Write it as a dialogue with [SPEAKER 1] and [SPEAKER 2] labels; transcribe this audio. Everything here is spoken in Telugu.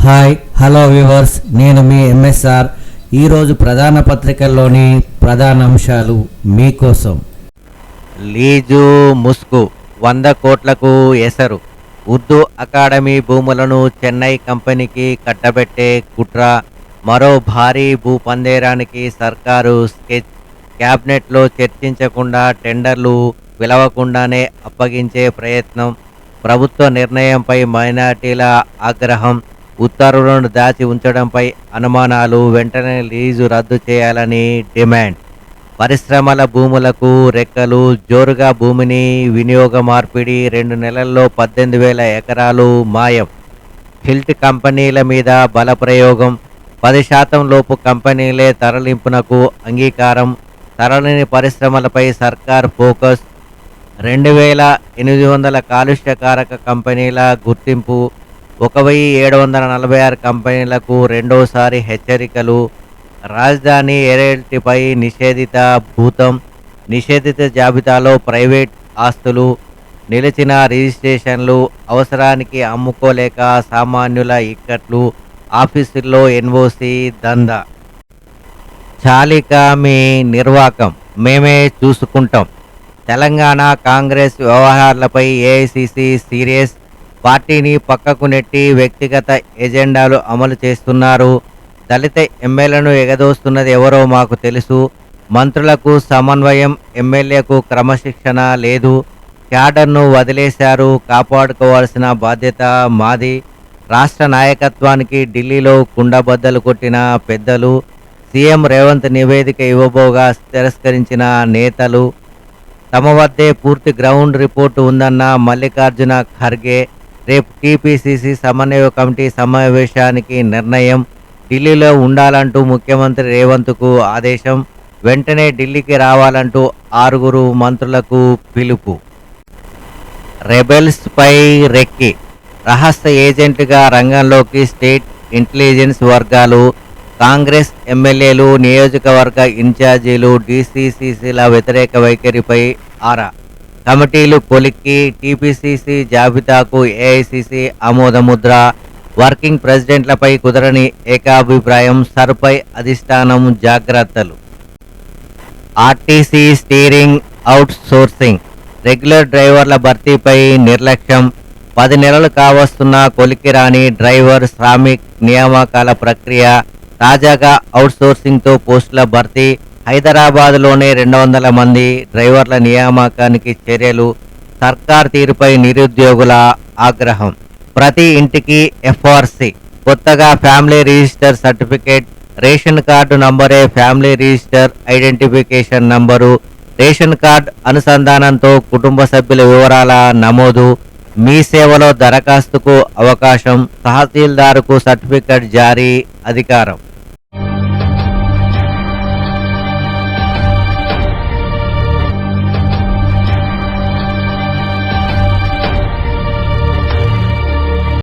[SPEAKER 1] హాయ్ హలో వ్యూవర్స్, నేను మీ ఎంఎస్ఆర్. ఈరోజు ప్రధాన పత్రికల్లోని ప్రధాన అంశాలు మీకోసం.
[SPEAKER 2] లీజు ముసుగు 100 కోట్లకు ఎసరు. ఉర్దూ అకాడమీ భూములను చెన్నై కంపెనీకి కట్టబెట్టే కుట్ర. మరో భారీ భూపందేరానికి సర్కారు స్కెచ్. క్యాబినెట్లో చర్చించకుండా టెండర్లు పిలవకుండానే అప్పగించే ప్రయత్నం. ప్రభుత్వ నిర్ణయంపై మైనార్టీల ఆగ్రహం. ఉత్తర్వులను దాచి ఉంచడంపై అనుమానాలు. వెంటనే లీజు రద్దు చేయాలని డిమాండ్. పరిశ్రమల భూములకు రెక్కలు. జోరుగా భూమిని వినియోగ మార్పిడి. 2 నెలల్లో 18,000 ఎకరాలు మాయం. హిల్ట్ కంపెనీల మీద బలప్రయోగం. 10% లోపు కంపెనీలే తరలింపునకు అంగీకారం. తరలిని పరిశ్రమలపై సర్కార్ ఫోకస్. 2,800 కాలుష్యకారక కంపెనీల గుర్తింపు. 1,746 కంపెనీలకు రెండోసారి హెచ్చరికలు. రాజధాని ఎరైల్టీపై నిషేధిత భూతం. నిషేధిత జాబితాలో ప్రైవేట్ ఆస్తులు. నిలిచిన రిజిస్ట్రేషన్లు. అవసరానికి అమ్ముకోలేక సామాన్యుల ఇక్కట్లు. ఆఫీసుల్లో ఎన్ఓసి దందా. చాలిక మీ నిర్వాకం, మేమే చూసుకుంటాం. తెలంగాణ కాంగ్రెస్ వ్యవహారాలపై ఏఐసిసి సీరియస్. పార్టీని పక్కకు నెట్టి వ్యక్తిగత ఎజెండాలు అమలు చేస్తున్నారు. దళిత ఎమ్మెల్యేలను ఎగదోస్తున్నది ఎవరో మాకు తెలుసు. మంత్రులకు సమన్వయం, ఎమ్మెల్యేకు క్రమశిక్షణ లేదు. క్యాడర్ను వదిలేశారు. కాపాడుకోవాల్సిన బాధ్యత మాది. రాష్ట్ర నాయకత్వానికి ఢిల్లీలో కుండబద్దలు కొట్టిన పెద్దలు. సీఎం రేవంత్ నివేదిక ఇవ్వబోగా తిరస్కరించిన నేతలు. తమ వద్దే పూర్తి గ్రౌండ్ రిపోర్టు ఉందన్న మల్లికార్జున ఖర్గే. రేపు టీపీసీసీ సమన్వయ కమిటీ సమావేశానికి నిర్ణయం. ఢిల్లీలో ఉండాలంటూ ముఖ్యమంత్రి రేవంత్కు ఆదేశం. వెంటనే ఢిల్లీకి రావాలంటూ 6 మంత్రులకు పిలుపు. రెబెల్స్పై రెక్కి. రహస్య ఏజెంట్గా రంగంలోకి స్టేట్ ఇంటెలిజెన్స్ వర్గాలు. కాంగ్రెస్ ఎమ్మెల్యేలు, నియోజకవర్గ ఇన్ఛార్జీలు డీసీసీల వ్యతిరేక వైఖరిపై ఆరా. కమిటీలు కొలిక్కి. టీపీసీసీ జాబితాకు ఏఐసిసి ఆమోదముద్ర. వర్కింగ్ ప్రెసిడెంట్లపై కుదరని ఏకాభిప్రాయం. సర్పై అధిష్టానం జాగ్రత్తలు. RTC steering out sourcing. Regular డ్రైవర్ల భర్తీపై నిర్లక్ష్యం. 10 నెలలు కావస్తున్న కొలిక్కి రాని డ్రైవర్ శ్రామిక్ నియామకాల ప్రక్రియ. తాజాగా అవుట్సోర్సింగ్తో పోస్టుల భర్తీ. హైదరాబాద్లోనే 200 మంది డ్రైవర్ల నియామకానికి చర్యలు. సర్కార్ తీరుపై నిరుద్యోగుల ఆగ్రహం. ప్రతి ఇంటికి ఎఫ్ఆర్సి. కొత్తగా family register certificate. Ration card నంబరే family register identification number. Ration card అనుసంధానంతో కుటుంబ సభ్యుల వివరాల నమోదు. మీ సేవలో దరఖాస్తుకు అవకాశం. తహసీల్దార్కు సర్టిఫికేట్ జారీ అధికారం.